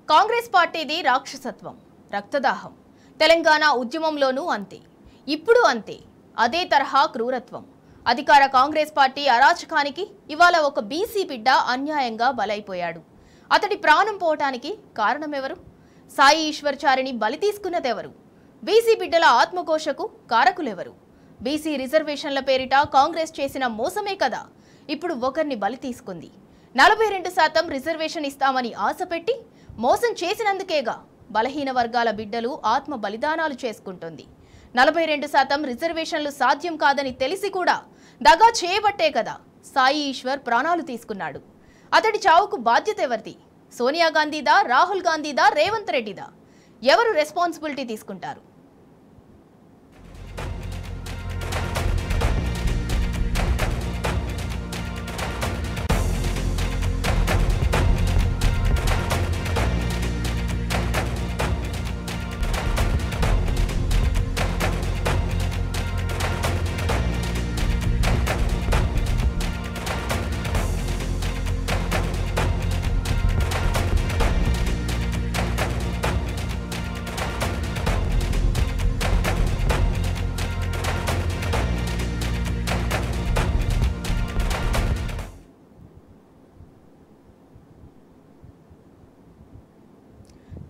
కాంగ్రెస్ పార్టీది రాక్షసత్వం, రక్తదాహం. తెలంగాణ ఉద్యమంలోనూ అంతే, ఇప్పుడు అంతే. అదే తరహా క్రూరత్వం. అధికార కాంగ్రెస్ పార్టీ అరాచకానికి ఇవాళ ఒక బీసీ బిడ్డ అన్యాయంగా బలైపోయాడు. అతడి ప్రాణం పోవటానికి కారణమెవరు? సాయి ఈశ్వర్చారిని బలి తీసుకున్నదెవరు? బీసీ బిడ్డల ఆత్మఘోషకు కారకులెవరు? బీసీ రిజర్వేషన్ల పేరిట కాంగ్రెస్ చేసిన మోసమే కదా ఇప్పుడు ఒకరిని బలి తీసుకుంది. 42% రిజర్వేషన్ ఇస్తామని ఆశపెట్టి మోసం చేసినందుకేగా బలహీన వర్గాల బిడ్డలు ఆత్మ బలిదానాలు చేసుకుంటుంది. 42% రిజర్వేషన్లు సాధ్యం కాదని తెలిసి కూడా దగా చేయబట్టే కదా సాయి ఈశ్వర్ ప్రాణాలు తీసుకున్నాడు. అతడి చావుకు బాధ్యత ఎవరిది? సోనియా గాంధీదా, రాహుల్ గాంధీదా, రేవంత్ రెడ్డిదా? ఎవరు రెస్పాన్సిబిలిటీ తీసుకుంటారు?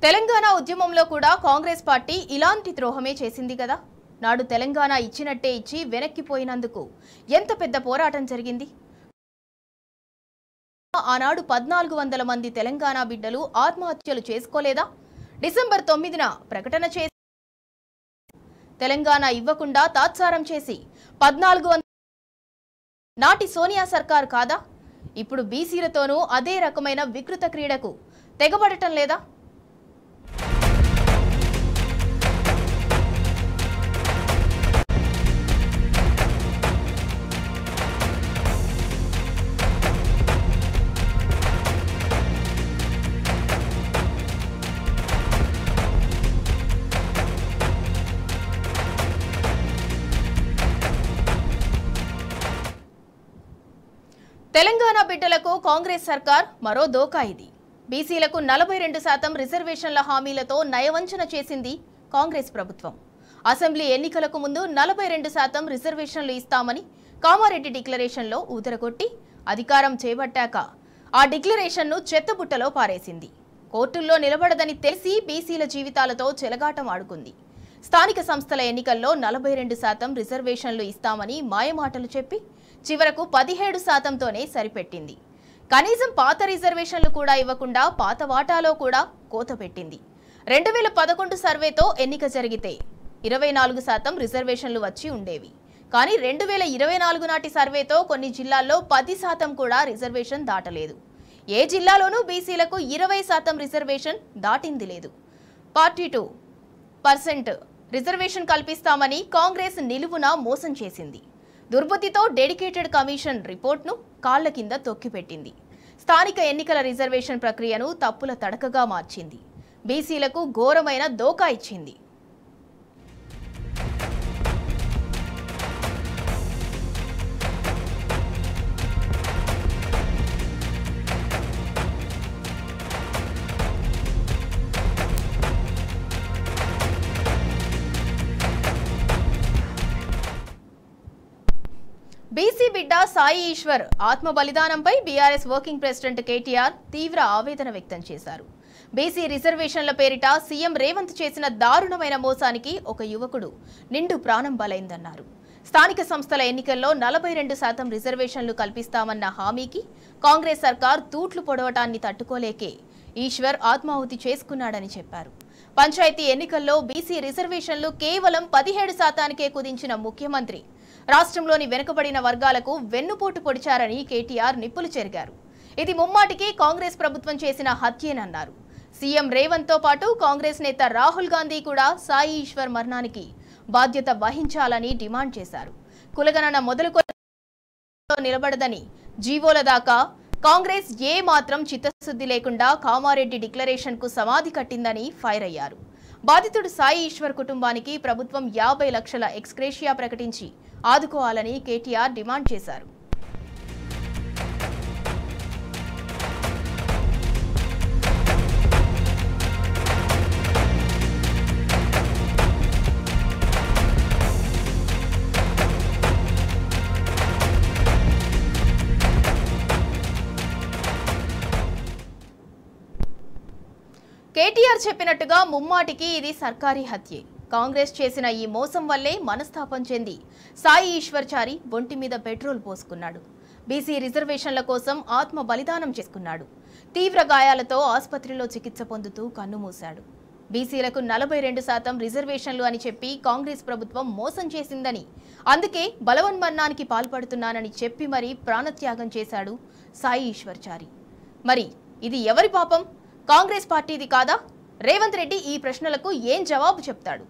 తెలంగాణ ఉద్యమంలో కూడా కాంగ్రెస్ పార్టీ ఇలాంటి ద్రోహమే చేసింది కదా. నాడు తెలంగాణ ఇచ్చినట్టే ఇచ్చి వెనక్కిపోయినందుకు ఎంత పెద్ద పోరాటం జరిగింది. ఆనాడు 1400 మంది తెలంగాణ బిడ్డలు ఆత్మహత్యలు చేసుకోలేదా? డిసెంబర్ 9న ప్రకటన చేసి తెలంగాణ ఇవ్వకుండా తాత్సారం చేసి 1400 నాటి సోనియా సర్కార్ కాదా? ఇప్పుడు బీసీలతోనూ అదే రకమైన వికృత క్రీడకు తెగబడటం లేదా? తెలంగాణ బిడ్డలకు కాంగ్రెస్ సర్కార్ మరో దోకా. ఇది బీసీలకు 42% రిజర్వేషన్ల హామీలతో నయవంచన చేసింది కాంగ్రెస్ ప్రభుత్వం. అసెంబ్లీ ఎన్నికలకు ముందు 42% రిజర్వేషన్లు ఇస్తామని కామారెడ్డి డిక్లరేషన్లో ఊదరగొట్టి అధికారం చేపట్టాక ఆ డిక్లరేషన్ను చెత్తబుట్టలో పారేసింది. కోర్టుల్లో నిలబడదని తెలిసి బీసీల జీవితాలతో చెలగాటం ఆడుకుంది. స్థానిక సంస్థల ఎన్నికల్లో 42% రిజర్వేషన్లు ఇస్తామని మాయమాటలు చెప్పి చివరకు 17%తోనే సరిపెట్టింది. కనీసం పాత రిజర్వేషన్లు కూడా ఇవ్వకుండా పాత వాటాలో కూడా కోత పెట్టింది. 2011 సర్వేతో ఎన్నిక జరిగితే 24% రిజర్వేషన్లు వచ్చి ఉండేవి. కానీ 2024 నాటి సర్వేతో కొన్ని జిల్లాల్లో 10% కూడా రిజర్వేషన్ దాటలేదు. ఏ జిల్లాలోనూ బీసీలకు 20% రిజర్వేషన్ దాటింది లేదు. 42% రిజర్వేషన్ కల్పిస్తామని కాంగ్రెస్ నిలువున మోసం చేసింది. దుర్బుద్ధితో డెడికేటెడ్ కమిషన్ రిపోర్ట్ను కాళ్ల కింద తొక్కిపెట్టింది. స్థానిక ఎన్నికల రిజర్వేషన్ ప్రక్రియను తప్పుల తడకగా మార్చింది. బీసీలకు ఘోరమైన దోకా ఇచ్చింది. బీసీ బిడ్డ సాయి ఈశ్వర్ ఆత్మ బలిదానంపై బీఆర్ఎస్ వర్కింగ్ ప్రెసిడెంట్ కేటీఆర్ తీవ్ర ఆవేదన వ్యక్తం చేశారు. బీసీ రిజర్వేషన్ల పేరిట సీఎం రేవంత్ చేసిన దారుణమైన మోసానికి ఒక యువకుడు నిండు ప్రాణం బలైందన్నారు. స్థానిక సంస్థల ఎన్నికల్లో 42% రిజర్వేషన్లు కల్పిస్తామన్న హామీకి కాంగ్రెస్ సర్కార్ తూట్లు పొడవటాన్ని తట్టుకోలేకే ఈశ్వర్ ఆత్మాహుతి చేసుకున్నాడని చెప్పారు. పంచాయతీ ఎన్నికల్లో బీసీ రిజర్వేషన్లు కేవలం 17%కే కుదించిన ముఖ్యమంత్రి రాష్ట్రంలోని వెనుకబడిన వర్గాలకు వెన్నుపోటు పొడిచారని కేటీఆర్ నిప్పులు చెరిగారు. ఇది ముమ్మాటికి కాంగ్రెస్ ప్రభుత్వం చేసిన హత్యేనన్నారు. సీఎం రేవంత్ తో పాటు కాంగ్రెస్ నేత రాహుల్ గాంధీ కూడా సాయి ఈశ్వర్ మరణానికి బాధ్యత వహించాలని డిమాండ్ చేశారు. కులగణన మొదలుకొని నిలబడదని జీవోల దాకా కాంగ్రెస్ ఏ మాత్రం చిత్తశుద్ధి లేకుండా కామారెడ్డి డిక్లరేషన్ కు సమాధి కట్టిందని ఫైర్ అయ్యారు. బాధితుడు సాయి ఈశ్వర్ కుటుంబానికి ప్రభుత్వం 50 లక్షల ఎక్స్గ్రేషియా ప్రకటించి ఆదుకోవాలని కేటీఆర్ డిమాండ్ చేశారు. కేటీఆర్ చెప్పినట్టుగా ముమ్మాటికి ఇది సర్కారీ హత్యే. కాంగ్రెస్ చేసిన ఈ మోసం వల్లే మనస్తాపం చెంది సాయి ఈశ్వర్చారి ఒంటి మీద పెట్రోల్ పోసుకున్నాడు. బీసీ రిజర్వేషన్ల కోసం ఆత్మ బలిదానం చేసుకున్నాడు. తీవ్ర గాయాలతో ఆసుపత్రిలో చికిత్స పొందుతూ కన్నుమూశాడు. బీసీలకు 42% రిజర్వేషన్లు అని చెప్పి కాంగ్రెస్ ప్రభుత్వం మోసం చేసిందని, అందుకే బలవన్మరణానికి పాల్పడుతున్నానని చెప్పి మరీ ప్రాణత్యాగం చేశాడు సాయి ఈశ్వర్చారి. మరి ఇది ఎవరి పాపం? కాంగ్రెస్ పార్టీది కాదా? రేవంత్ రెడ్డి ఈ ప్రశ్నలకు ఏం జవాబు చెప్తాడు?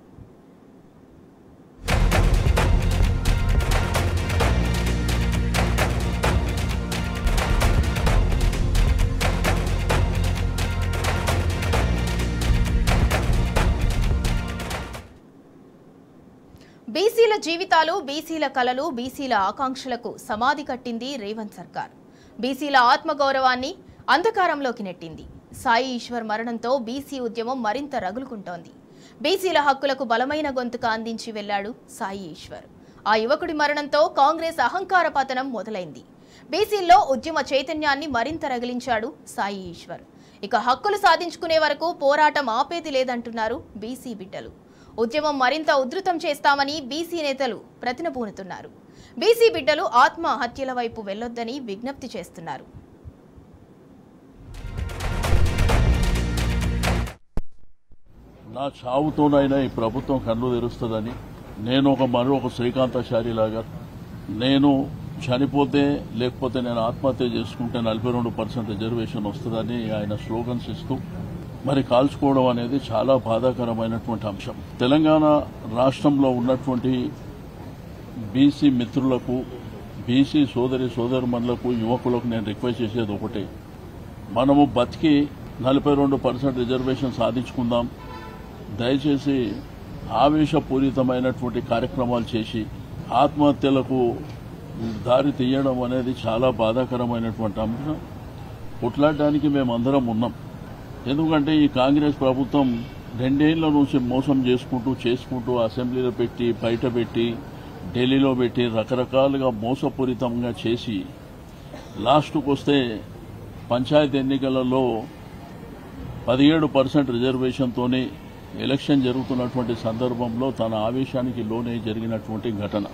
బీసీల జీవితాలు, బీసీల కలలు, బీసీల ఆకాంక్షలకు సమాధి కట్టింది రేవంత్ సర్కార్. బీసీల ఆత్మగౌరవాన్ని అంధకారంలోకి నెట్టింది. సాయి ఈశ్వర్ మరణంతో బీసీ ఉద్యమం మరింత రగులుకుంటోంది. బీసీల హక్కులకు బలమైన గొంతుక అందించి వెళ్లాడు సాయి ఈశ్వర్. ఆ యువకుడి మరణంతో కాంగ్రెస్ అహంకార పతనం మొదలైంది. బీసీల్లో ఉద్యమ చైతన్యాన్ని మరింత రగిలించాడు సాయి ఈశ్వర్. ఇక హక్కులు సాధించుకునే వరకు పోరాటం ఆపేది లేదంటున్నారు బీసీ బిడ్డలు. ఉద్యమం మరింత ఉధృతం చేస్తామని బీసీ నేతలు ప్రతినబూనుతున్నారు. బీసీ బిడ్డలు ఆత్మహత్యల వైపు వెళ్లొద్దని విజ్ఞప్తి చేస్తున్నారు. నా చావుతోనైనా ఈ ప్రభుత్వం కళ్ళు తెరుస్తుందని, నేను మరొక శ్రీకాంతాచారి లాగా నేను చనిపోతే లేకపోతే నేను ఆత్మహత్య చేసుకుంటే 42% రిజర్వేషన్ వస్తుందని ఆయన స్లోగన్స్ ఇస్తూ మరి కాల్చుకోవడం అనేది చాలా బాధాకరమైనటువంటి అంశం. తెలంగాణ రాష్ట్రంలో ఉన్నటువంటి బీసీ మిత్రులకు, బీసీ సోదరుమణులకు, యువకులకు నేను రిక్వెస్ట్ చేసేది ఒకటే, మనము బతికి 42% రిజర్వేషన్ సాధించుకుందాం. దయచేసి ఆవేశపూరితమైనటువంటి కార్యక్రమాలు చేసి ఆత్మహత్యలకు దారి తీయడం అనేది చాలా బాధాకరమైనటువంటి అంశం. కొట్లాడడానికి మేమందరం ఉన్నాం. ఎందుకంటే ఈ కాంగ్రెస్ ప్రభుత్వం 2 ఏళ్ల నుంచి మోసం చేసుకుంటూ అసెంబ్లీలో పెట్టి, బయట పెట్టి, ఢిల్లీలో పెట్టి రకరకాలుగా మోసపూరితంగా చేసి లాస్ట్కు వస్తే పంచాయతీ ఎన్నికలలో 17% రిజర్వేషన్తోనే ఎలక్షన్ జరుగుతున్నటువంటి సందర్భంలో తన ఆవేశానికి లోనే జరిగినటువంటి ఘటన.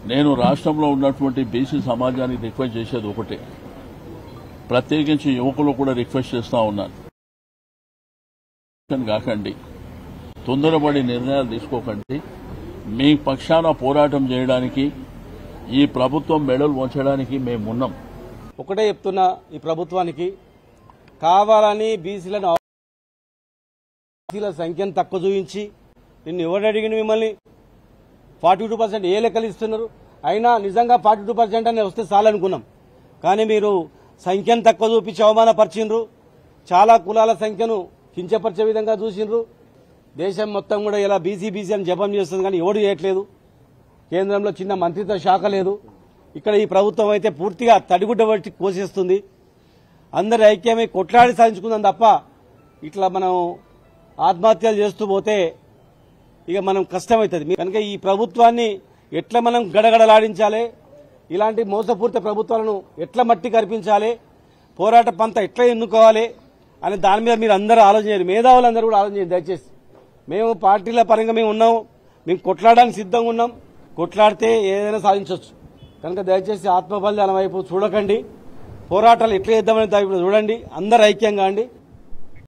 నేను రాష్ట్రంలో ఉన్నటువంటి బీసీ సమాజానికి రిక్వెస్ట్ చేసేది ఒకటే, ప్రత్యేకించి యువకులు కూడా రిక్వెస్ట్ చేస్తా ఉన్నాను, కాకండి, తొందరపడి నిర్ణయాలు తీసుకోకండి. మీ పక్షాన పోరాటం చేయడానికి, ఈ ప్రభుత్వం మెడలు వంచడానికి మేమున్నాం. ఒకటే చెప్తున్నా, ఈ ప్రభుత్వానికి కావాలని బీసీల సంఖ్యను తక్కువ చూపించి, నిన్ను ఎవరు అడిగిన మిమ్మల్ని 42% ఏ లెక్కలు ఇస్తున్నారు? అయినా నిజంగా 42% అని వస్తే చాలనుకున్నాం. కానీ మీరు సంఖ్యను తక్కువ చూపించి అవమానపరిచిండ్రు. చాలా కులాల సంఖ్యను కించపరిచే విధంగా చూసిండ్రు. దేశం మొత్తం కూడా ఇలా బీసీ అని జపం చేస్తుంది, కానీ ఎవడు చేయట్లేదు. కేంద్రంలో చిన్న మంత్రిత్వ శాఖ లేదు. ఇక్కడ ఈ ప్రభుత్వం అయితే పూర్తిగా తడిగుడ్డ పట్టి కోసేస్తుంది. అందరి ఐక్యమై కొట్లాడి సాధించుకుందాం తప్ప ఇట్లా మనం ఆత్మహత్యలు చేస్తూ పోతే ఇక మనం కష్టమవుతుంది. కనుక ఈ ప్రభుత్వాన్ని ఎట్లా మనం గడగడలాడించాలి, ఇలాంటి మోసపూరిత ప్రభుత్వాలను ఎట్లా మట్టి కరిపించాలి, పోరాట పంత ఎట్లా ఎన్నుకోవాలి అనే దాని మీద మీరు అందరూ ఆలోచన చేయాలి. మేధావులందరూ కూడా ఆలోచన చేయండి దయచేసి. మేము పార్టీల పరంగా మేము ఉన్నాం, మేము కొట్లాడడానికి సిద్ధంగా ఉన్నాం. కొట్లాడితే ఏదైనా సాధించవచ్చు. కనుక దయచేసి ఆత్మబలిదానం వైపు చూడకండి, పోరాటాలు ఎట్లా చేద్దామని చూడండి. అందరూ ఐక్యంగా అండి.